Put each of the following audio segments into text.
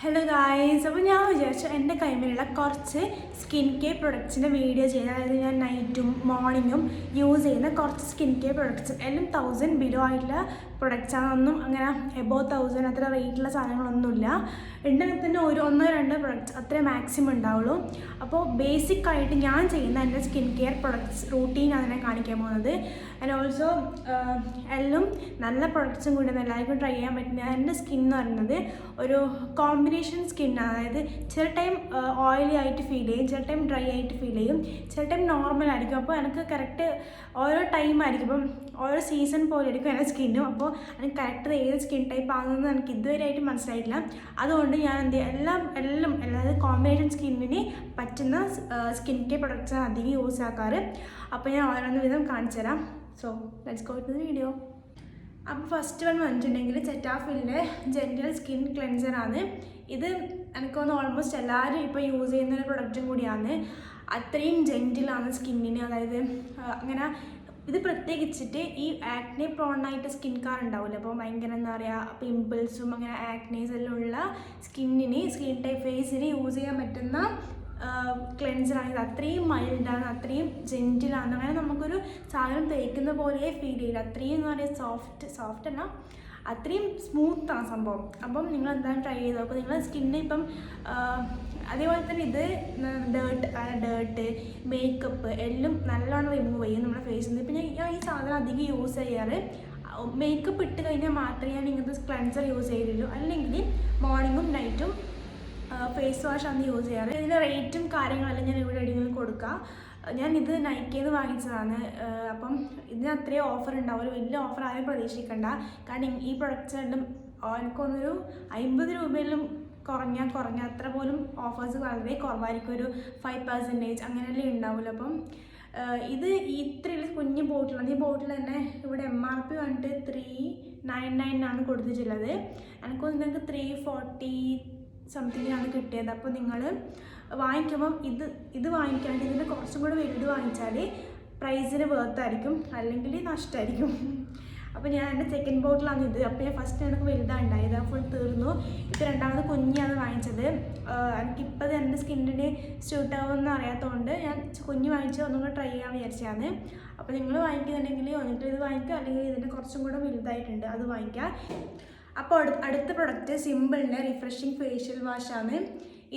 Hello guys, അപ്പോൾ ഞാൻ വിചാരിച്ചു എൻ്റെ കൈമിലുള്ള കുറച്ച് സ്കിൻ കെയർ പ്രൊഡക്ട്സിൻ്റെ വീഡിയോ ചെയ്യാൻ. അതായത് ഞാൻ നൈറ്റും മോർണിംഗും യൂസ് ചെയ്യുന്ന കുറച്ച് സ്കിൻ കെയർ പ്രൊഡക്ട്സ് എല്ലാം 1000 ബിലോ ആയിട്ടുള്ള പ്രൊഡക്ട്സാണ്. ഒന്നും അങ്ങനെ എബോവ് 1000 അത്ര റേറ്റുള്ള സാധനങ്ങളൊന്നുമില്ല. ഉണ്ടെങ്കിൽ തന്നെ ഒന്നോ രണ്ടോ പ്രൊഡക്ട്സ് അത്രേ മാക്സിമം ഉണ്ടാവുള്ളൂ. അപ്പോൾ ബേസിക്കായിട്ട് ഞാൻ ചെയ്യുന്ന എൻ്റെ സ്കിൻ കെയർ പ്രൊഡക്ട്സ് റൂട്ടീനാണ് ഞാൻ കാണിക്കാൻ പോകുന്നത്. ആൻഡ് ഓൾസോ എല്ലാം നല്ല പ്രൊഡക്ട്സും കൂടി എല്ലാവർക്കും ട്രൈ ചെയ്യാൻ പറ്റുന്ന. എൻ്റെ സ്കിൻ എന്ന് പറയുന്നത് ഒരു കോമ്പിനേഷൻ സ്കിന്നാണ്. അതായത് ചില ടൈം ഓയിലി ആയിട്ട് ഫീൽ ചെയ്യും, ചില ടൈം ഡ്രൈ ആയിട്ട് ഫീൽ ചെയ്യും, ചില ടൈം നോർമൽ ആയിരിക്കും. അപ്പോൾ എനിക്ക് കറക്റ്റ് ഓരോ ടൈം ആയിരിക്കും, ഇപ്പം ഓരോ സീസൺ പോലെ ആയിരിക്കും എൻ്റെ സ്കിന്നും. അപ്പോൾ എനിക്ക് കറക്റ്റ് ഏത് സ്കിൻ ടൈപ്പ് ആണെന്ന് എനിക്ക് ഇതുവരെ ആയിട്ട് മനസ്സിലായിട്ടില്ല. അതുകൊണ്ട് ഞാൻ എന്ത് അതായത് കോമ്പിനേഷൻ സ്കിന്നിന് പറ്റുന്ന സ്കിൻ കെയർ പ്രൊഡക്ട്സാണ് അധികം യൂസ് ആക്കാറ്. അപ്പോൾ ഞാൻ ഓരോന്ന് വിധം കാണിച്ചു തരാം. So let's go to the video. അപ്പോൾ ഫസ്റ്റ് വൺ വന്നിട്ടുണ്ടെങ്കിൽ സെറ്റാഫിലിൻ്റെ ജെൻറ്റൽ സ്കിൻ ക്ലെൻസറാണ്. ഇത് എനിക്കൊന്ന് ഓൾമോസ്റ്റ് എല്ലാവരും ഇപ്പോൾ യൂസ് ചെയ്യുന്ന ഒരു പ്രൊഡക്റ്റും കൂടിയാണ്. അത്രയും ജെൻറ്റിലാണ് സ്കിന്നിന്. അതായത് അങ്ങനെ ഇത് പ്രത്യേകിച്ചിട്ട് ഈ ആക്നെ പ്രോണായിട്ട് സ്കിൻ കാർ ഉണ്ടാവില്ല, അപ്പോൾ ഭയങ്കര എന്താ പറയുക പിമ്പിൾസും അങ്ങനെ ആക്നേസ് എല്ലാം ഉള്ള സ്കിന്നിന്, സ്കിൻ ടൈപ്പ് ഫേസിന് യൂസ് ചെയ്യാൻ പറ്റുന്ന ക്ലെൻസറാണ്. ഇത് അത്രയും മൈൽഡാണ്, അത്രയും ജെൻറ്റിലാണ്. അങ്ങനെ നമുക്കൊരു സാധനം തേക്കുന്ന പോലെ ഫീൽ ചെയ്യില്ല. അത്രയും എന്ന് പറയുക സോഫ്റ്റ് അല്ല, അത്രയും സ്മൂത്താണ് സംഭവം. അപ്പം നിങ്ങൾ എന്തായാലും ട്രൈ ചെയ്ത് നോക്കുക. നിങ്ങളുടെ സ്കിന്നിന് ഇപ്പം അതേപോലെ തന്നെ ഇത് ഡേർട്ട് മേക്കപ്പ് എല്ലാം നല്ലോണം റിമൂവ് ചെയ്യും നമ്മുടെ ഫേസിൽ നിന്ന്. ഇപ്പം ഞാൻ ഈ സാധനം അധികം യൂസ് ചെയ്യാറ് മേക്കപ്പ് ഇട്ട് കഴിഞ്ഞാൽ മാത്രമേ ഞാൻ ഇങ്ങനത്തെ ക്ലെൻസർ യൂസ് ചെയ്തിട്ടുള്ളൂ. അല്ലെങ്കിൽ മോർണിംഗും നൈറ്റും ഫേസ് വാഷാണ് യൂസ് ചെയ്യാറ്. ഇതിൻ്റെ റേറ്റും കാര്യങ്ങളെല്ലാം ഞാൻ ഇവിടെ എവിടെയെങ്കിലും കൊടുക്കുക. ഞാനിത് നൈക്കയിൽ നിന്ന് വാങ്ങിച്ചതാണ്. അപ്പം ഇതിന് അത്രയും ഓഫർ ഉണ്ടാവും. വലിയ ഓഫർ ആരും പ്രതീക്ഷിക്കണ്ട. കാരണം ഈ പ്രൊഡക്ട്സ് രണ്ടും എനിക്കൊന്നൊരു 50 രൂപയിലും കുറഞ്ഞ അത്ര പോലും ഓഫേഴ്സ് വളരെ കുറവായിരിക്കും. ഒരു 5% അങ്ങനെയല്ലേ ഉണ്ടാവില്ല. അപ്പം ഇത് ഇത്രയും കുഞ്ഞ് ബോട്ടിലാണ്. ഈ ബോട്ടിൽ തന്നെ ഇവിടെ MRP വന്നിട്ട് 399 കൊടുത്തിട്ടുള്ളത്. എനിക്കൊന്ന് നിങ്ങൾക്ക് 340 സംതിങ്ങിനാണ് കിട്ടിയത്. അപ്പോൾ നിങ്ങൾ വാങ്ങിക്കുമ്പം ഇത് വാങ്ങിക്കാണ്ട് ഇതിൻ്റെ കുറച്ചും കൂടെ വലുത് വാങ്ങിച്ചാൽ പ്രൈസിന് വേർത്തായിരിക്കും, അല്ലെങ്കിൽ നഷ്ടമായിരിക്കും. അപ്പോൾ ഞാൻ എൻ്റെ സെക്കൻഡ് ബോട്ടിലാണ് ഇത്. അപ്പോൾ ഞാൻ ഫസ്റ്റ് എനിക്ക് വലുതാണ് ഉണ്ടായത്, ഫുൾ തീർന്നു. ഇപ്പോൾ രണ്ടാമത് കുഞ്ഞാണ് വാങ്ങിച്ചത്. എനിക്കിപ്പോൾ എൻ്റെ സ്കിന്നിന് സ്യൂട്ടാവുമെന്ന് അറിയാത്തതുകൊണ്ട് ഞാൻ കുഞ്ഞ് വാങ്ങിച്ച് ഒന്നും കൂടെ ട്രൈ ചെയ്യാൻ വിചാരിച്ചതാണ്. അപ്പോൾ നിങ്ങൾ വാങ്ങിക്കുന്നുണ്ടെങ്കിൽ വന്നിട്ട് ഇത് വാങ്ങിക്കുക, അല്ലെങ്കിൽ ഇതിൻ്റെ കുറച്ചും കൂടെ വലുതായിട്ടുണ്ട് അത് വാങ്ങിക്കുക. അപ്പോൾ അടുത്ത പ്രൊഡക്റ്റ് സിമ്പിളിൻ്റെ റിഫ്രഷിങ് ഫേഷ്യൽ വാഷാണ്.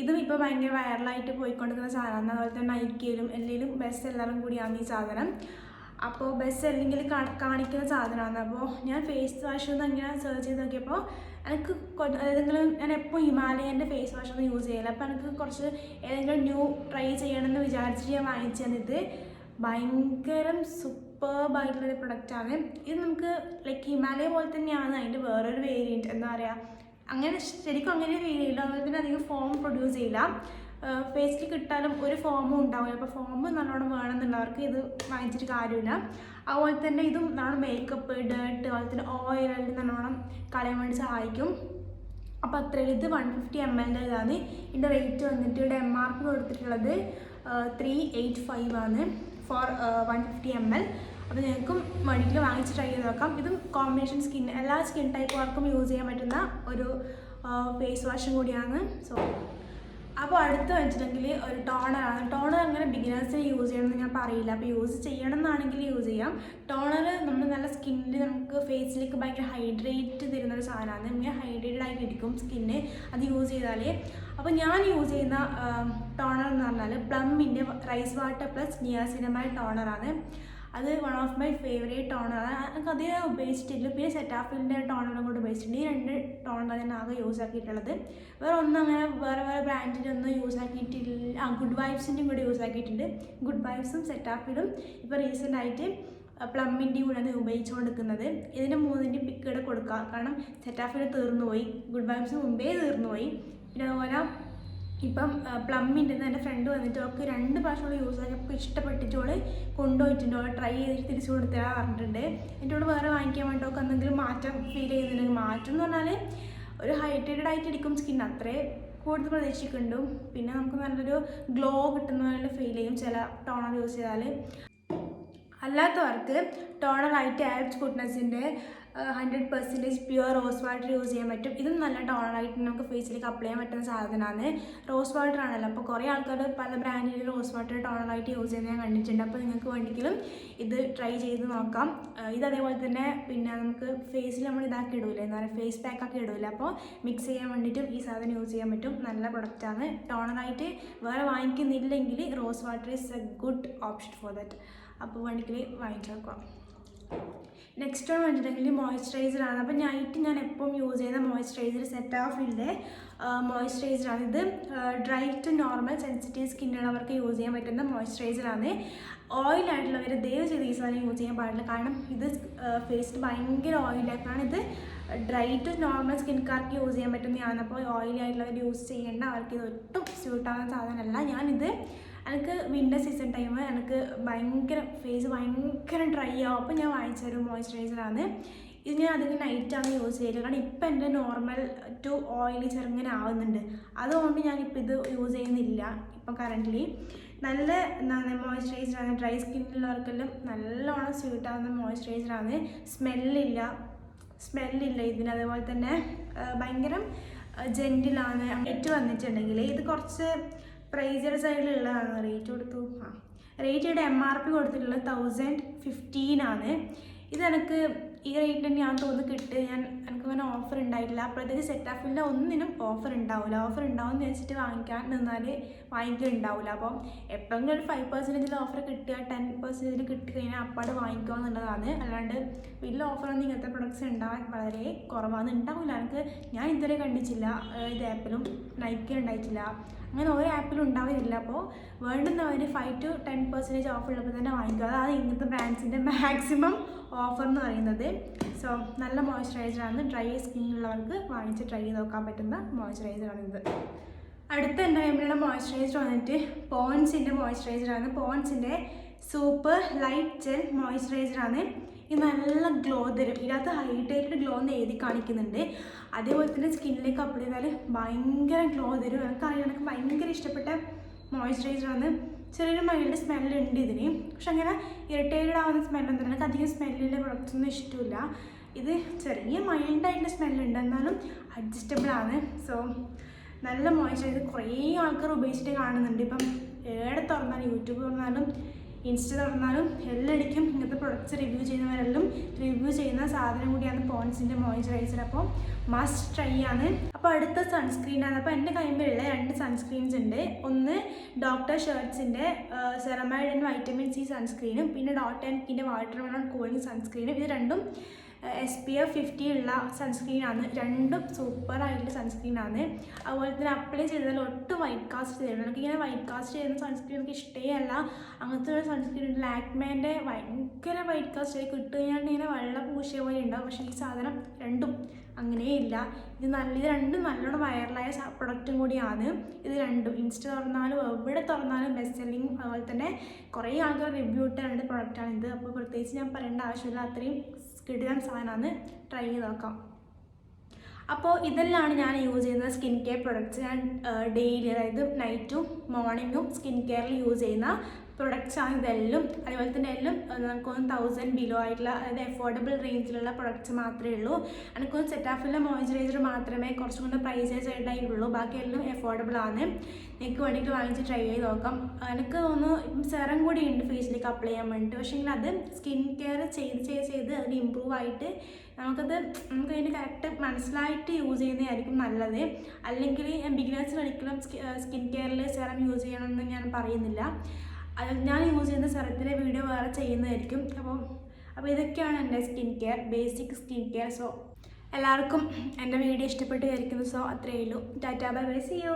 ഇതും ഇപ്പോൾ ഭയങ്കര വൈറലായിട്ട് പോയിക്കൊണ്ടിരിക്കുന്ന സാധനമാണ്. അതുപോലെ തന്നെ നൈക്കയിലും എല്ലാം ബെസ്റ്റ് സെല്ലറും കൂടിയാണ് ഈ സാധനം. അപ്പോൾ ബെസ്റ്റ് സെല്ലിങ്ങിൽ കാണിക്കുന്ന സാധനമാണ്. അപ്പോൾ ഞാൻ ഫേസ് വാഷ് ഒന്ന് അങ്ങനെ സെർച്ച് ചെയ്ത് നോക്കിയപ്പോൾ എനിക്ക് ഏതെങ്കിലും, ഞാൻ എപ്പോൾ ഹിമാലയൻ്റെ ഫേസ് വാഷ് ഒന്നും യൂസ് ചെയ്യില്ല. അപ്പോൾ എനിക്ക് കുറച്ച് ഏതെങ്കിലും ന്യൂ ട്രൈ ചെയ്യണമെന്ന് വിചാരിച്ചിട്ട് ഞാൻ വാങ്ങിച്ചു തന്നിട്ട് ഭയങ്കര സൂപ്പർബായിട്ടുള്ളൊരു പ്രൊഡക്റ്റാണ്. ഇത് നമുക്ക് ലൈക്ക് ഹിമാലയ പോലെ തന്നെയാണ്, അതിൻ്റെ വേറൊരു വേരിയൻറ്റ്. എന്താ പറയുക, അങ്ങനെ ശരിക്കും അങ്ങനെ ഫീൽ ചെയ്യില്ല. അതുപോലെ തന്നെ അധികം ഫോം പ്രൊഡ്യൂസ് ചെയ്യില്ല. ഫേസിൽ കിട്ടാനും ഒരു ഫോമും ഉണ്ടാവില്ല. അപ്പോൾ ഫോം നല്ലോണം വേണമെന്നുള്ളവർക്ക് ഇത് വാങ്ങിച്ചിട്ട് കാര്യമില്ല. അതുപോലെ തന്നെ ഇതും നല്ലോണം മേക്കപ്പ്, ഡേർട്ട്, അതുപോലെ തന്നെ ഓയിലെല്ലാം നല്ലോണം കളയാൻ വേണ്ടി സഹായിക്കും. അപ്പോൾ അത്രയും ഇത് 150 ml ഇതാണ്. ഇതിൻ്റെ റേറ്റ് വന്നിട്ട് ഇവിടെ MRP കൊടുത്തിട്ടുള്ളത് 385 ആണ് ഫോർ 150 ml. അപ്പോൾ നിങ്ങൾക്കും വേണമെങ്കിൽ വാങ്ങിച്ച് ട്രൈ ചെയ്ത് നോക്കാം. ഇതും കോമ്പിനേഷൻ സ്കിൻ, എല്ലാ സ്കിൻ ടൈപ്പുകാർക്കും യൂസ് ചെയ്യാൻ പറ്റുന്ന ഒരു ഫേസ് വാഷും കൂടിയാണ്. സോ അപ്പോൾ അടുത്ത് വെച്ചിട്ടുണ്ടെങ്കിൽ ഒരു ടോണറാണ്. ടോണർ അങ്ങനെ ബിഗിനേഴ്സിന് യൂസ് ചെയ്യണമെന്ന് ഞാൻ പറയില്ല. അപ്പോൾ യൂസ് ചെയ്യണം എന്നാണെങ്കിൽ യൂസ് ചെയ്യാം. ടോണർ നമ്മൾ നല്ല സ്കിന്നിൽ നമുക്ക് ഫേസിലേക്ക് ഭയങ്കര ഹൈഡ്രേറ്റ് തരുന്നൊരു സാധനമാണ്. ഇങ്ങനെ ഹൈഡ്രേറ്റഡ് ആയിട്ടിരിക്കും സ്കിന്ന് അത് യൂസ് ചെയ്താൽ. അപ്പോൾ ഞാൻ യൂസ് ചെയ്യുന്ന ടോണർ എന്ന് പറഞ്ഞാൽ പ്ലമ്മിൻ്റെ റൈസ് വാട്ടർ പ്ലസ് നിയാസിനമൈഡ് ടോണറാണ്. അത് വൺ ഓഫ് മൈ ഫേവറേറ്റ് ടോണറാണ്. എനിക്ക് അധികം ഉപയോഗിച്ചിട്ടില്ല. പിന്നെ സെറ്റാഫിലിൻ്റെ ടോണറും കൂടെ ഉപയോഗിച്ചിട്ടുണ്ട്. ഈ 2 ടോണറാണ് ഞാൻ ആകെ യൂസ് ആക്കിയിട്ടുള്ളത്. വേറെ ഒന്നും അങ്ങനെ വേറെ ബ്രാൻഡിൻ്റെ ഒന്നും യൂസ് ആക്കിയിട്ടില്ല. ഗുഡ് വൈബ്സിൻ്റെയും കൂടെ യൂസ് ആക്കിയിട്ടുണ്ട്. ഗുഡ് വൈബ്സും സെറ്റാഫിലും ഇപ്പോൾ റീസെൻ്റായിട്ട് പ്ലമ്മിൻ്റെയും കൂടെയാണ് ഉപയോഗിച്ചുകൊണ്ടിരിക്കുന്നത്. ഇതിൻ്റെ 3ൻ്റെ പിക്ക് ഇവിടെ കൊടുക്കുക. കാരണം സെറ്റാഫിൽ തീർന്നു പോയി, ഗുഡ് വൈബ്സ് മുമ്പേ തീർന്നു പോയി. പിന്നെ അതുപോലെ ഇപ്പം പ്ലമ്മിൻ്റെ എൻ്റെ ഫ്രണ്ട് വന്നിട്ട് അവൾക്ക് 2 പ്രാവശ്യം യൂസ് ആക്കിയപ്പോൾ ഇഷ്ടപ്പെട്ടിട്ടോള് കൊണ്ടുപോയിട്ടുണ്ട്. അവൾ ട്രൈ ചെയ്തിട്ട് തിരിച്ചു കൊടുത്തരാൻ പറഞ്ഞിട്ടുണ്ട്. എന്നോട് വേറെ വാങ്ങിക്കാൻ വേണ്ടി അവൾക്ക് എന്തെങ്കിലും മാറ്റം ഫീൽ ചെയ്യുന്നുണ്ടെങ്കിൽ, മാറ്റം എന്ന് പറഞ്ഞാൽ ഒരു ഹൈഡ്രേറ്റഡ് ആയിട്ടിരിക്കും സ്കിൻ, അത്രേ കൂടുതൽ പ്രതീക്ഷിക്കുന്നുണ്ട്. പിന്നെ നമുക്ക് നല്ലൊരു ഗ്ലോ കിട്ടുന്ന പോലെ ഫീൽ ചെയ്യും ചില ടോണർ യൂസ് ചെയ്താൽ. അല്ലാത്തവർക്ക് ടോണറായിട്ട് ആൽപ്സ് ഗുഡ്നസിൻ്റെ 100% പ്യുവർ റോസ് വാട്ടർ യൂസ് ചെയ്യാൻ പറ്റും. ഇതും നല്ല ടോണറായിട്ട് നമുക്ക് ഫേസിലേക്ക് അപ്ലൈ ചെയ്യാൻ പറ്റുന്ന സാധനമാണ്. റോസ് വാട്ടർ ആണല്ലോ, അപ്പോൾ കുറേ ആൾക്കാർ പല ബ്രാൻഡിൽ റോസ് വാട്ടർ ടോണറായിട്ട് യൂസ് ചെയ്യുന്നത് ഞാൻ കണ്ടിട്ടുണ്ട്. അപ്പോൾ നിങ്ങൾക്ക് വേണമെങ്കിലും ഇത് ട്രൈ ചെയ്ത് നോക്കാം. ഇത് അതേപോലെ തന്നെ പിന്നെ നമുക്ക് ഫേസിൽ നമ്മൾ ഇതാക്കി ഇടൂലേ, എന്താ പറയുക, ഫേസ് പാക്കൊക്കെ ഇടൂല, അപ്പോൾ മിക്സ് ചെയ്യാൻ വേണ്ടിയിട്ടും ഈ സാധനം യൂസ് ചെയ്യാൻ പറ്റും. നല്ല പ്രൊഡക്റ്റാണ്. ടോണറായിട്ട് വേറെ വാങ്ങിക്കുന്നില്ലെങ്കിൽ rose water is a good option for that. അപ്പോൾ വേണമെങ്കിൽ വാങ്ങിച്ചു നോക്കാം. നെക്സ്റ്റ് വൺ വന്നിട്ടുണ്ടെങ്കിൽ മോയ്സ്ചറൈസറാണ്. അപ്പോൾ നൈറ്റ് ഞാൻ എപ്പോഴും യൂസ് ചെയ്യുന്ന മോയ്സ്ചറൈസർ സെറ്റാഫിലിൻ്റെ മോയ്സ്ചറൈസറാണ്. ഇത് ഡ്രൈ ടു നോർമൽ സെൻസിറ്റീവ് സ്കിന്നുള്ളവർക്ക് യൂസ് ചെയ്യാൻ പറ്റുന്ന മോയ്സ്ചറൈസറാണ്. ഓയിലായിട്ടുള്ളവർ ദയവ് ചെയ്ത് ഈ സാധനം യൂസ് ചെയ്യാൻ പാടില്ല. കാരണം ഇത് ഫേസിന് ഭയങ്കര ഓയിലായിട്ടാണ്. ഇത് ഡ്രൈ ടു നോർമൽ സ്കിൻകാർക്ക് യൂസ് ചെയ്യാൻ പറ്റുന്നതാണ്. അപ്പോൾ ഓയിലി ആയിട്ടുള്ളവർ യൂസ് ചെയ്യേണ്ട, അവർക്ക് ഇത് ഒട്ടും സ്യൂട്ടാവുന്ന സാധനമല്ല. ഞാനിത് എനിക്ക് വിൻ്റർ സീസൺ ടൈം എനിക്ക് ഫേസ് ഭയങ്കര ഡ്രൈ ആവും. അപ്പോൾ ഞാൻ വാങ്ങിച്ചൊരു മോയ്സ്ചറൈസറാണ്. ഇത് ഞാൻ അധികം നൈറ്റാണ് യൂസ് ചെയ്യുന്നത്. കാരണം ഇപ്പം എൻ്റെ നോർമൽ ടു ഓയിലി ചെറുങ്ങനെ ആവുന്നുണ്ട്. അതുകൊണ്ട് ഞാനിപ്പോൾ ഇത് യൂസ് ചെയ്യുന്നില്ല ഇപ്പം കറൻ്റ്ലി. നല്ല എന്താണ് മോയ്സ്ചറൈസറാണ്. ഡ്രൈ സ്കിന്നുള്ളവർക്കെല്ലാം നല്ലോണം സ്യൂട്ടാവുന്ന മോയ്സ്ചറൈസറാണ്. സ്മെല്ലില്ല ഇതിന്. അതേപോലെ തന്നെ ഭയങ്കര ജെൻറ്റിലാണ്. റേറ്റ് വന്നിട്ടുണ്ടെങ്കിൽ ഇത് കുറച്ച് പ്രൈസഡ് സൈഡിലുള്ളതാണ്. റേറ്റ് ഇവിടെ MRP കൊടുത്തിട്ടുള്ളത് 1015 ആണ്. ഇത് എനിക്ക് ഈ റേറ്റിന് ഞാൻ തോന്നുന്നു കിട്ടുക. എനിക്ക് അങ്ങനെ ഓഫർ ഉണ്ടായിട്ടില്ല. അപ്പോഴത്തേക്ക് സെറ്റാഫിലിൻ്റെ ഒന്നിനും ഓഫർ ഉണ്ടാവില്ല. ഓഫർ ഉണ്ടാവുമെന്ന് വെച്ചിട്ട് വാങ്ങിക്കാൻ നിന്നാൽ വാങ്ങിക്കുന്നുണ്ടാവില്ല. അപ്പോൾ എപ്പോഴെങ്കിലും ഒരു 5% ഓഫർ കിട്ടുക, 10% കിട്ടിക്കഴിഞ്ഞാൽ അപ്പാട് വാങ്ങിക്കുക എന്നുള്ളതാണ്. അല്ലാണ്ട് വലിയ ഓഫറൊന്നും ഇങ്ങനത്തെ പ്രൊഡക്ട്സ് ഉണ്ടാവാൻ വളരെ കുറവാണ്. ഉണ്ടാവില്ല. ഞാൻ ഇതുവരെ കണ്ടിട്ടില്ല. ഇത് ആപ്പിലും നൈക്കി ഉണ്ടായിട്ടില്ല. അങ്ങനെ ഓരോ ആപ്പിലും ഉണ്ടാവില്ല. അപ്പോൾ വേണ്ടുന്നവർ 5 to 10% ഓഫർ ഉള്ളപ്പോൾ തന്നെ വാങ്ങിക്കുക. അതാണ് ഇങ്ങനത്തെ ബ്രാൻഡ്സിൻ്റെ മാക്സിമം ഓഫർ എന്ന് പറയുന്നത്. സോ നല്ല മോയ്സ്ചറൈസറാണ്. ഡ്രൈ സ്കിന്നുള്ളവർക്ക് വാങ്ങിച്ച് ട്രൈ ചെയ്ത് നോക്കാൻ പറ്റുന്ന മോയ്സ്ചറൈസറാണിത്. അടുത്ത എൻ്റെ കയ്യിലുള്ള മോയ്സ്ചറൈസർ വന്നിട്ട് പോൺസിൻ്റെ മോയ്സ്ചറൈസറാണ്. പോൺസിൻ്റെ സൂപ്പർ ലൈറ്റ് ജെൽ മോയ്സ്ചറൈസറാണ്. ഇത് നല്ല ഗ്ലോ തരും. ഇതിനകത്ത് ഹൈഡ്രേറ്റഡ് ഗ്ലോ എന്ന് എഴുതി കാണിക്കുന്നുണ്ട്. അതേപോലെ തന്നെ സ്കിന്നിലേക്ക് അപ്ലൈ ചെയ്താൽ ഭയങ്കര ഗ്ലോ തരും. എനിക്കറിയാം, എനിക്ക് ഭയങ്കര ഇഷ്ടപ്പെട്ട മോയ്സ്ചറൈസറാണ്. ചെറിയൊരു മൈൽഡ് സ്മെല്ലുണ്ട് ഇതിന്. പക്ഷെ അങ്ങനെ ഇറിറ്റേറ്റഡ് ആവുന്ന സ്മെല്ലൊന്നും എനിക്ക് അധികം സ്മെല്ലിൻ്റെ പ്രൊഡക്റ്റ്സ് ഒന്നും ഇഷ്ടമില്ല. ഇത് ചെറിയ മൈൽഡായിട്ടുള്ള സ്മെല്ലുണ്ട്, എന്നാലും അഡ്ജസ്റ്റബിൾ ആണ്. സോ നല്ല മോയ്സ്ചറൈസർ കുറേ ആൾക്കാർ ഉപയോഗിച്ചിട്ട് കാണുന്നുണ്ട്. ഇപ്പം ഏടെ തുറന്നാലും, യൂട്യൂബ് തുറന്നാലും ഇൻസ്റ്റ തുറന്നാലും എല്ലായിടയ്ക്കും ഇങ്ങനത്തെ പ്രൊഡക്ട്സ് റിവ്യൂ ചെയ്യുന്നവരെല്ലാം റിവ്യൂ ചെയ്യുന്ന സാധനം കൂടിയാണ് പോൺസിൻ്റെ മോയ്സ്ചറൈസർ. അപ്പോൾ മസ്റ്റ് ട്രൈ ആണ്. അപ്പോൾ അടുത്ത സൺസ്ക്രീനാണ്. അപ്പോൾ എൻ്റെ കയ്യിലുള്ള 2 സൺസ്ക്രീൻസ് ഉണ്ട്. ഒന്ന് ഡോക്ടർ ഷർട്ട്സിൻ്റെ സെറമൈഡ് ആൻഡ് വൈറ്റമിൻ സി സൺസ്ക്രീനും പിന്നെ ഡോട്ട്&കീൻ്റെ വാട്ടർമെലൺ കൂളിംഗ് സൺസ്ക്രീനും. ഇത് രണ്ടും SPF 50 ഉള്ള സൺസ്ക്രീനാണ്. രണ്ടും സൂപ്പറായിട്ടുള്ള സൺസ്ക്രീനാണ്. അതുപോലെ തന്നെ അപ്ലൈ ചെയ്താൽ ഒട്ടും വൈറ്റ് കാസ്റ്റ് തരുന്നു. എനിക്കിങ്ങനെ വൈറ്റ് കാസ്റ്റ് ചെയ്യുന്ന സൺസ്ക്രീൻ എനിക്ക് ഇഷ്ടമേ അല്ല. അങ്ങനത്തെ ഒരു സൺസ്ക്രീൻ ഉണ്ട്, ലാക്മേൻ്റെ, ഭയങ്കര വൈറ്റ് കാസ്റ്റ് ആയി കിട്ടുകയാണ്ട് ഇങ്ങനെ വെള്ളം പൂശിയ പോലെ ഉണ്ടാവും. പക്ഷേ ഈ സാധനം രണ്ടും അങ്ങനെയില്ല. ഇത് രണ്ടും നല്ലോണം വൈറലായ പ്രൊഡക്റ്റും കൂടിയാണ്. ഇത് രണ്ടും ഇൻസ്റ്റ തുറന്നാലും എവിടെ തുറന്നാലും ബെസ്റ്റ് സെല്ലിങ്, അതുപോലെ തന്നെ കുറേ ആൾക്കാർ റിവ്യൂ ഇട്ട 2 പ്രൊഡക്റ്റാണ് ഇത്. അപ്പോൾ പ്രത്യേകിച്ച് ഞാൻ പറയേണ്ട ആവശ്യമില്ല, അത്രയും കിടിലൻ സാധനമാണ്. ട്രൈ ചെയ്ത് നോക്കാം. അപ്പോൾ ഇതെല്ലാം ഞാൻ യൂസ് ചെയ്യുന്ന സ്കിൻ കെയർ പ്രൊഡക്ട്സ്. ഞാൻ ഡെയിലി, അതായത് നൈറ്റും മോർണിംഗും സ്കിൻ കെയറിൽ യൂസ് ചെയ്യുന്ന പ്രൊഡക്ട്സാണ് ഇതെല്ലാം. അതുപോലെ തന്നെ എല്ലാം നമുക്കൊന്ന് 1000 ബിലോ ആയിട്ടുള്ള, അതായത് അഫോർഡബിൾ റേഞ്ചിലുള്ള പ്രൊഡക്ട്സ് മാത്രമേ ഉള്ളൂ. എനിക്കൊന്ന് സെറ്റാഫിലിൻ്റെ മോയ്സ്ചറൈസർ മാത്രമേ കുറച്ചും കൂടെ പ്രൈസേഴ്സ് ആയിട്ടുള്ളൂ. ബാക്കിയെല്ലാം അഫോർഡബിൾ ആണ്. നിങ്ങൾക്ക് വേണ്ടിയിട്ട് വാങ്ങിച്ച് ട്രൈ ചെയ്ത് നോക്കാം. എനിക്ക് തോന്നുന്നു ഇപ്പം സെറം കൂടി ഉണ്ട് ഫേസിലേക്ക് അപ്ലൈ ചെയ്യാൻ വേണ്ടിയിട്ട്. പക്ഷേ അത് സ്കിൻ കെയർ ചെയ്ത് അതിന് ഇമ്പ്രൂവ് ആയിട്ട് നമുക്കതിൻ്റെ കറക്റ്റ് മനസ്സിലായിട്ട് യൂസ് ചെയ്യുന്നതായിരിക്കും നല്ലത്. അല്ലെങ്കിൽ ബിഗിനേഴ്സിന് ഒരിക്കലും സ്കിൻ കെയറിൽ സെറം യൂസ് ചെയ്യണമെന്ന് ഞാൻ പറയുന്നില്ല. ഞാൻ യൂസ് ചെയ്യുന്ന സെറത്തിൻ്റെ വീഡിയോ വേറെ ചെയ്യുന്നതായിരിക്കും. അപ്പോൾ ഇതൊക്കെയാണ് എൻ്റെ skin care, basic skin care. So എല്ലാവർക്കും എൻ്റെ വീഡിയോ ഇഷ്ടപ്പെട്ട് വിചാരിക്കുന്നു. സോ അത്രയേ ഉള്ളൂ. Tata bye bye, see U.